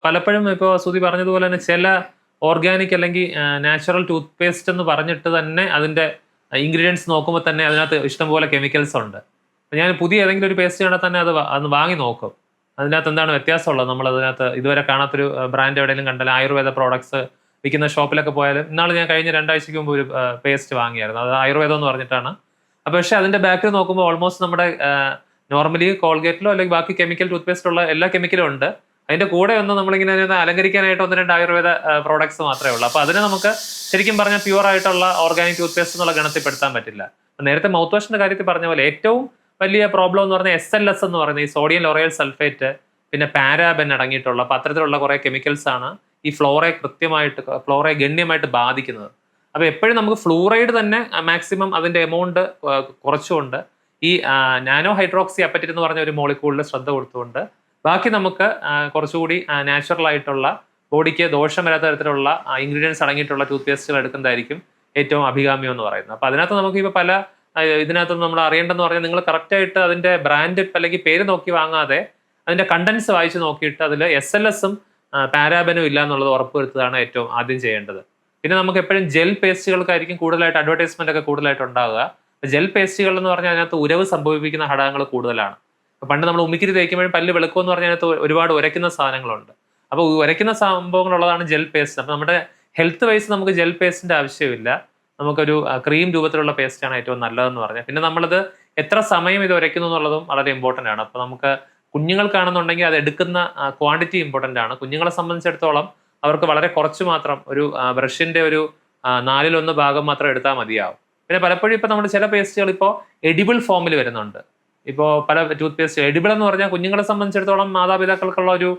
പലപ്പോഴും ഇപ്പോൾ സുധി പറഞ്ഞതുപോലെ തന്നെ ചില ഓർഗാനിക് അല്ലെങ്കിൽ നാച്ചുറൽ ടൂത്ത് പേസ്റ്റ് എന്ന് പറഞ്ഞിട്ട് തന്നെ അതിന്റെ ഇൻഗ്രീഡിയൻസ് നോക്കുമ്പോൾ തന്നെ അതിനകത്ത് ഇഷ്ടംപോലെ കെമിക്കൽസ് ഉണ്ട്. ഞാൻ പുതിയ ഏതെങ്കിലും ഒരു പേസ്റ്റ് കണ്ടാൽ തന്നെ അത് വാങ്ങി നോക്കും. അതിനകത്ത് എന്താണ് വ്യത്യാസമുള്ളത്, നമ്മൾ അതിനകത്ത് ഇതുവരെ കാണാത്തൊരു ബ്രാൻഡ് എവിടെയെങ്കിലും കണ്ടാൽ ആയുർവേദ പ്രോഡക്ട്സ് വിൽക്കുന്ന ഷോപ്പിലൊക്കെ പോയാലും, ഇന്നാൾ ഞാൻ കഴിഞ്ഞ 2 ആഴ്ചയ്ക്ക് മുമ്പ് ഒരു പേസ്റ്റ് വാങ്ങിയായിരുന്നു. അത് ആയുർവേദം എന്ന് പറഞ്ഞിട്ടാണ്. അപ്പോൾ പക്ഷേ അതിന്റെ ബാക്കിൽ നോക്കുമ്പോൾ ഓൾമോസ്റ്റ് നമ്മുടെ നോർമലി കോൾഗേറ്റിലോ അല്ലെങ്കിൽ ബാക്കി കെമിക്കൽ ടൂത്ത് പേസ്റ്റിലുള്ള എല്ലാ കെമിക്കലും ഉണ്ട്. അതിന്റെ കൂടെ ഒന്ന് നമ്മളിങ്ങനെ അലങ്കരിക്കാനായിട്ട് 1-2 ആയുർവേദ പ്രോഡക്ട്സ് മാത്രമേ ഉള്ളൂ. അപ്പോൾ അതിനെ നമുക്ക് ശരിക്കും പറഞ്ഞാൽ പ്യുവർ ആയിട്ടുള്ള ഓർഗാനിക് ടൂത്ത് പേസ്റ്റ് എന്നുള്ള ഗണത്തിൽപ്പെടുത്താൻ പറ്റില്ല. നേരത്തെ മൗത്ത് വാഷിന്റെ കാര്യത്തിൽ പറഞ്ഞ പോലെ ഏറ്റവും വലിയ പ്രോബ്ലം എന്ന് പറഞ്ഞാൽ SLS എന്ന് പറയുന്നത് ഈ സോഡിയം ലോറയൽ സൾഫേറ്റ്, പിന്നെ പാരാബെൻ അടങ്ങിയിട്ടുള്ള അപ്പോൾ അത്തരത്തിലുള്ള കുറേ കെമിക്കൽസ് ആണ് ഈ ഫ്ലോറയെ ഗണ്യമായിട്ട് ബാധിക്കുന്നത്. അപ്പോൾ എപ്പോഴും നമുക്ക് ഫ്ലൂറൈഡ് തന്നെ മാക്സിമം അതിന്റെ എമൗണ്ട് കുറച്ചുകൊണ്ട് ഈ നാനോ ഹൈഡ്രോക്സി അപ്പറ്റൈറ്റ് എന്ന് പറഞ്ഞ ഒരു മോളിക്യൂളിൽ ശ്രദ്ധ കൊടുത്തുകൊണ്ട് ബാക്കി നമുക്ക് കുറച്ചുകൂടി നാച്ചുറൽ ആയിട്ടുള്ള ബോഡിക്ക് ദോഷം വരാത്ത തരത്തിലുള്ള ഇൻഗ്രീഡിയൻസ് അടങ്ങിയിട്ടുള്ള ടൂത്ത് പേസ്റ്റുകൾ എടുക്കുന്നതായിരിക്കും ഏറ്റവും അഭികാമ്യം എന്ന് പറയുന്നത്. അപ്പോൾ അതിനകത്ത് നമുക്ക് ഇപ്പോൾ പല ഇതിനകത്ത് നമ്മൾ അറിയേണ്ടതെന്ന് പറഞ്ഞാൽ, നിങ്ങൾ കറക്റ്റായിട്ട് അതിന്റെ ബ്രാൻഡ് അല്ലെങ്കിൽ പേര് നോക്കി വാങ്ങാതെ അതിന്റെ കണ്ടന്റ്സ് വായിച്ച് നോക്കിയിട്ട് അതിൽ SLS-ഉം പാരാബനും ഇല്ല എന്നുള്ളത് ഉറപ്പുവരുത്തുകയാണ് ഏറ്റവും ആദ്യം ചെയ്യേണ്ടത്. പിന്നെ നമുക്ക് എപ്പോഴും ജെൽ പേസ്റ്റുകൾക്കായിരിക്കും കൂടുതലായിട്ട് അഡ്വർടൈസ്മെന്റ് ഒക്കെ കൂടുതലായിട്ട് ഉണ്ടാവുക. ജെൽ പേസ്റ്റുകൾ എന്ന് പറഞ്ഞാൽ അതിനകത്ത് ഉരവ് സംഭവിപ്പിക്കുന്ന ഘടകങ്ങൾ കൂടുതലാണ്. പണ്ട് നമ്മൾ ഉമിക്കിരി തേക്കുമ്പോഴും പല്ല് വെളുക്കും എന്ന് പറഞ്ഞാൽ അതിനകത്ത് ഒരുപാട് ഉരയ്ക്കുന്ന സാധനങ്ങളുണ്ട്. അപ്പോൾ ഉരയ്ക്കുന്ന സംഭവങ്ങളുള്ളതാണ് ജെൽ പേസ്റ്റ്. അപ്പോൾ നമ്മുടെ ഹെൽത്ത് വൈസ് നമുക്ക് ജെൽ പേസ്റ്റിന്റെ ആവശ്യമില്ല. നമുക്കൊരു ക്രീം രൂപത്തിലുള്ള പേസ്റ്റാണ് ഏറ്റവും നല്ലതെന്ന് പറഞ്ഞാൽ. പിന്നെ നമ്മളത് എത്ര സമയം ഇത് ഉരയ്ക്കുന്നു എന്നുള്ളതും വളരെ ഇമ്പോർട്ടൻ്റ് ആണ്. അപ്പോൾ നമുക്ക് കുഞ്ഞുങ്ങൾക്കാണെന്നുണ്ടെങ്കിൽ അത് എടുക്കുന്ന ക്വാണ്ടിറ്റി ഇമ്പോർട്ടൻ്റ് ആണ്. കുഞ്ഞുങ്ങളെ സംബന്ധിച്ചിടത്തോളം അവർക്ക് വളരെ കുറച്ച് മാത്രം ഒരു ബ്രഷിന്റെ ഒരു 1/4 ഭാഗം മാത്രം എടുത്താൽ മതിയാവും. പിന്നെ പലപ്പോഴും ഇപ്പോൾ നമ്മുടെ ചില പേസ്റ്റുകൾ ഇപ്പോൾ എഡിബിൾ ഫോമിൽ വരുന്നുണ്ട്. ഇപ്പോൾ പല ടൂത്ത് പേസ്റ്റ് എഡിബിൾ എന്ന് പറഞ്ഞാൽ കുഞ്ഞുങ്ങളെ സംബന്ധിച്ചിടത്തോളം മാതാപിതാക്കൾക്കുള്ള ഒരു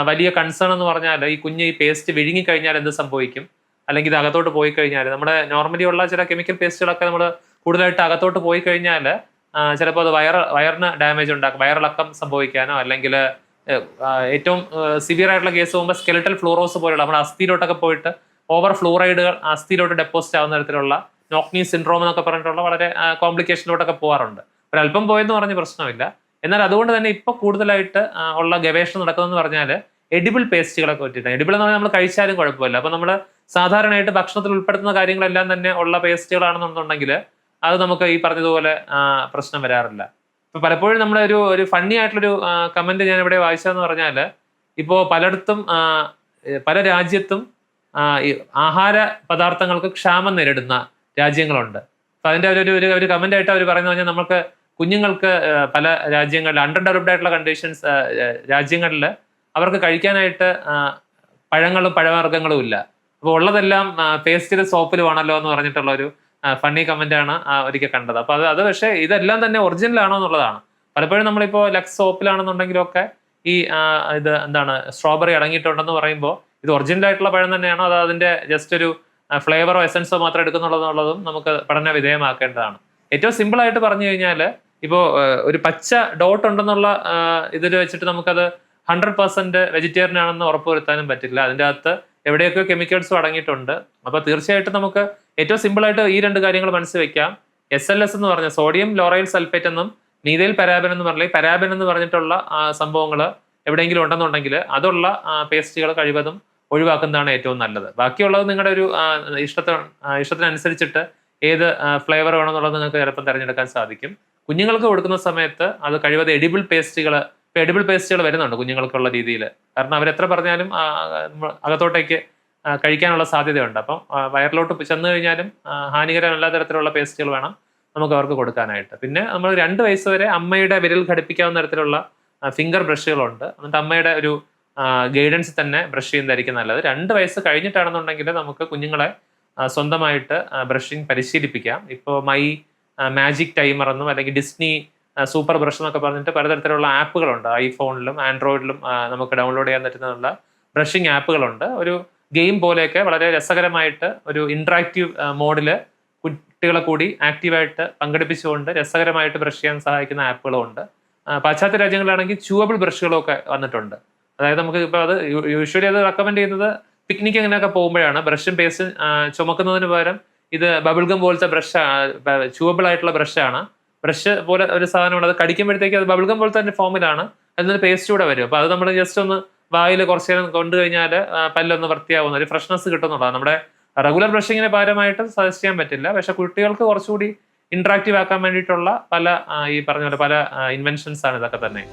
വലിയ കൺസേൺ എന്ന് പറഞ്ഞാൽ ഈ കുഞ്ഞ് ഈ പേസ്റ്റ് വിഴുങ്ങിക്കഴിഞ്ഞാൽ എന്ത് സംഭവിക്കും, അല്ലെങ്കിൽ ഇത് അകത്തോട്ട് പോയി കഴിഞ്ഞാൽ നമ്മുടെ നോർമലി ഉള്ള ചില കെമിക്കൽ പേസ്റ്റുകളൊക്കെ നമ്മൾ കൂടുതലായിട്ട് അകത്തോട്ട് പോയി കഴിഞ്ഞാൽ ചിലപ്പോൾ അത് വയറിന് ഡാമേജ് ഉണ്ടാക്കും, വയറിളക്കം സംഭവിക്കാനോ അല്ലെങ്കിൽ ഏറ്റവും സിവിയർ ആയിട്ടുള്ള കേസ് പോകുമ്പോൾ സ്കെലിറ്റൽ ഫ്ലൂറോസ് പോലുള്ള നമ്മുടെ അസ്ഥിയിലോട്ടൊക്കെ പോയിട്ട് ഓവർ ഫ്ലൂറൈഡുകൾ അസ്ഥിയിലോട്ട് ഡെപ്പോസിറ്റ് ആവുന്ന തരത്തിലുള്ള നോക്നി സിൻഡ്രോം എന്നൊക്കെ പറഞ്ഞിട്ടുള്ള വളരെ കോംപ്ലിക്കേഷനിലോട്ടൊക്കെ പോകാറുണ്ട്. ഒരല്പം പോയെന്ന് പറഞ്ഞ് പ്രശ്നമില്ല. എന്നാൽ അതുകൊണ്ട് തന്നെ ഇപ്പോൾ കൂടുതലായിട്ട് ഉള്ള ഗവേഷണം നടക്കുന്നതെന്ന് പറഞ്ഞാൽ എഡിബിൾ പേസ്റ്റുകളൊക്കെ പറ്റിയിട്ടാണ്. എഡിബിൾ എന്ന് പറഞ്ഞാൽ നമ്മൾ കഴിച്ചാലും കുഴപ്പമില്ല. അപ്പോൾ നമ്മൾ സാധാരണയായിട്ട് ഭക്ഷണത്തിൽ ഉൾപ്പെടുത്തുന്ന കാര്യങ്ങളെല്ലാം തന്നെ ഉള്ള പേസ്റ്റുകളാണെന്നുണ്ടെങ്കിൽ അത് നമുക്ക് ഈ പറഞ്ഞതുപോലെ പ്രശ്നം വരാറില്ല. ഇപ്പൊ പലപ്പോഴും നമ്മുടെ ഒരു ഫണ്ണി ആയിട്ടുള്ളൊരു കമന്റ് ഞാൻ ഇവിടെ വായിച്ചതെന്ന് പറഞ്ഞാൽ, ഇപ്പോൾ പലയിടത്തും പല രാജ്യത്തും ഈ ആഹാര പദാർത്ഥങ്ങൾക്ക് ക്ഷാമം നേരിടുന്ന രാജ്യങ്ങളുണ്ട്. അപ്പൊ അതിന്റെ ഒരു കമന്റ് ആയിട്ട് അവർ പറയുന്നത് പറഞ്ഞാൽ, നമുക്ക് കുഞ്ഞുങ്ങൾക്ക് പല രാജ്യങ്ങളിൽ അണ്ടർ ഡെവലപ്ഡ് ആയിട്ടുള്ള കണ്ടീഷൻസ് രാജ്യങ്ങളിൽ അവർക്ക് കഴിക്കാനായിട്ട് പഴങ്ങളും പഴവർഗ്ഗങ്ങളും ഇല്ല. അപ്പോൾ ഉള്ളതെല്ലാം പേസ്റ്റിൽ സോപ്പിലുമാണല്ലോ എന്ന് പറഞ്ഞിട്ടുള്ള ഒരു ഫണ്ണി കമന്റ് ആണ് ഒരിക്കൽ കണ്ടത്. അപ്പൊ അത് പക്ഷേ ഇതെല്ലാം തന്നെ ഒറിജിനൽ ആണോ എന്നുള്ളതാണ്. പലപ്പോഴും നമ്മളിപ്പോൾ ലക്സ് സോപ്പിലാണെന്നുണ്ടെങ്കിലൊക്കെ ഈ ഇത് എന്താണ് സ്ട്രോബെറി അടങ്ങിയിട്ടുണ്ടെന്ന് പറയുമ്പോൾ ഇത് ഒറിജിനൽ ആയിട്ടുള്ള പഴം തന്നെയാണോ അതോ അതിന്റെ ജസ്റ്റ് ഒരു ഫ്ലേവറോ എസൻസോ മാത്രം എടുക്കുന്നുള്ളതും നമുക്ക് പഠന വിധേയമാക്കേണ്ടതാണ്. ഏറ്റവും സിമ്പിൾ ആയിട്ട് പറഞ്ഞു കഴിഞ്ഞാൽ, ഇപ്പോൾ ഒരു പച്ച ഡോട്ട് ഉണ്ടെന്നുള്ള ഇതിൽ വെച്ചിട്ട് നമുക്കത് 100% വെജിറ്റേറിയൻ ആണെന്ന് ഉറപ്പുവരുത്താനും പറ്റില്ല. അതിൻ്റെ അകത്ത് എവിടെയൊക്കെ കെമിക്കൽസും അടങ്ങിയിട്ടുണ്ട്. അപ്പോൾ തീർച്ചയായിട്ടും നമുക്ക് ഏറ്റവും സിമ്പിൾ ആയിട്ട് ഈ 2 കാര്യങ്ങൾ മനസ്സിൽ വെക്കാം. SLS എന്ന് പറഞ്ഞ സോഡിയം ലോറയൽ സൾഫേറ്റ് എന്നും മീഥൈൽ പാരാബൻ എന്ന് പറഞ്ഞാൽ പാരാബൻ എന്ന് പറഞ്ഞിട്ടുള്ള സംഭവങ്ങൾ എവിടെയെങ്കിലും ഉണ്ടെന്നുണ്ടെങ്കിൽ അതുള്ള പേസ്റ്റുകൾ കഴിവതും ഒഴിവാക്കുന്നതാണ് ഏറ്റവും നല്ലത്. ബാക്കിയുള്ളത് നിങ്ങളുടെ ഒരു ഇഷ്ടത്തിനനുസരിച്ചിട്ട് ഏത് ഫ്ലേവർ വേണമെന്നുള്ളത് നിങ്ങൾക്ക് ചിലപ്പോൾ തിരഞ്ഞെടുക്കാൻ സാധിക്കും. കുഞ്ഞുങ്ങൾക്ക് കൊടുക്കുന്ന സമയത്ത് അത് കഴിവത് എഡിബിൾ പേസ്റ്റുകൾ വരുന്നുണ്ട് കുഞ്ഞുങ്ങൾക്കുള്ള രീതിയിൽ. കാരണം അവരെത്ര പറഞ്ഞാലും അകത്തോട്ടേക്ക് കഴിക്കാനുള്ള സാധ്യതയുണ്ട്. അപ്പം വയറിലോട്ട് ചെന്ന് കഴിഞ്ഞാലും ഹാനികരമല്ലാത്ത തരത്തിലുള്ള പേസ്റ്റുകൾ വേണം നമുക്ക് അവർക്ക് കൊടുക്കാനായിട്ട്. പിന്നെ നമ്മൾ 2 വയസ്സ് വരെ അമ്മയുടെ വിരൽ ഘടിപ്പിക്കാവുന്ന തരത്തിലുള്ള ഫിംഗർ ബ്രഷുകളുണ്ട്. എന്നിട്ട് അമ്മയുടെ ഒരു ഗൈഡൻസ് തന്നെ ബ്രഷ് ചെയ്യുന്നതായിരിക്കും നല്ലത്. 2 വയസ്സ് കഴിഞ്ഞിട്ടാണെന്നുണ്ടെങ്കിൽ നമുക്ക് കുഞ്ഞുങ്ങളെ സ്വന്തമായിട്ട് ബ്രഷിങ് പരിശീലിപ്പിക്കാം. ഇപ്പോൾ മാജിക് ടൈമർ എന്നും അല്ലെങ്കിൽ ഡിസ്നി സൂപ്പർ ബ്രഷ് എന്നൊക്കെ പറഞ്ഞിട്ട് പലതരത്തിലുള്ള ആപ്പുകളുണ്ട്. ഐഫോണിലും ആൻഡ്രോയിഡിലും നമുക്ക് ഡൗൺലോഡ് ചെയ്യാൻ പറ്റുന്ന ബ്രഷിംഗ് ആപ്പുകളുണ്ട്. ഒരു ഗെയിം പോലെയൊക്കെ വളരെ രസകരമായിട്ട് ഒരു ഇന്ററാക്റ്റീവ് മോഡില് കുട്ടികളെ കൂടി ആക്റ്റീവായിട്ട് പങ്കെടുപ്പിച്ചുകൊണ്ട് രസകരമായിട്ട് ബ്രഷ് ചെയ്യാൻ സഹായിക്കുന്ന ആപ്പുകളും ഉണ്ട്. പാശ്ചാത്യ രാജ്യങ്ങളിലാണെങ്കിൽ ച്യൂവബിൾ ബ്രഷുകളും ഒക്കെ വന്നിട്ടുണ്ട്. അതായത് നമുക്ക് ഇപ്പോൾ അത് യൂഷ്വലി അത് റെക്കമെൻഡ് ചെയ്യുന്നത് പിക്നിക് അങ്ങനെയൊക്കെ പോകുമ്പോഴാണ്. ബ്രഷും പേസ്റ്റും ചുമക്കുന്നതിന് പകരം ഇത് ബബിൾഗം പോലത്തെ ച്യൂവബിൾ ആയിട്ടുള്ള ബ്രഷാണ്. ബ്രഷ് പോലെ ഒരു സാധനമാണ്. അത് കടിക്കുമ്പോഴത്തേക്ക് അത് ബബിൾഗം പോലത്തെ തന്നെ ഫോമിലാണ്. അതിന് പേസ്റ്റ് കൂടെ വരും. അപ്പോൾ അത് നമ്മൾ ജസ്റ്റ് ഒന്ന് വായിൽ കുറച്ച് നേരം കൊണ്ടു കഴിഞ്ഞാൽ പല്ലൊന്ന് വൃത്തിയാവുന്ന ഒരു ഫ്രഷ്നെസ് കിട്ടുന്നുള്ളതാണ്. നമ്മുടെ റെഗുലർ ബ്രഷിങ്ങിന് പകരമായിട്ട് സജസ്റ്റ് ചെയ്യാൻ പറ്റില്ല. പക്ഷെ കുട്ടികൾക്ക് കുറച്ചുകൂടി ഇന്ററാക്റ്റീവ് ആക്കാൻ വേണ്ടിയിട്ടുള്ള പല ഈ പറഞ്ഞ പോലെ പല ഇൻവെൻഷൻസ് ആണ് ഇതൊക്കെ തന്നെ.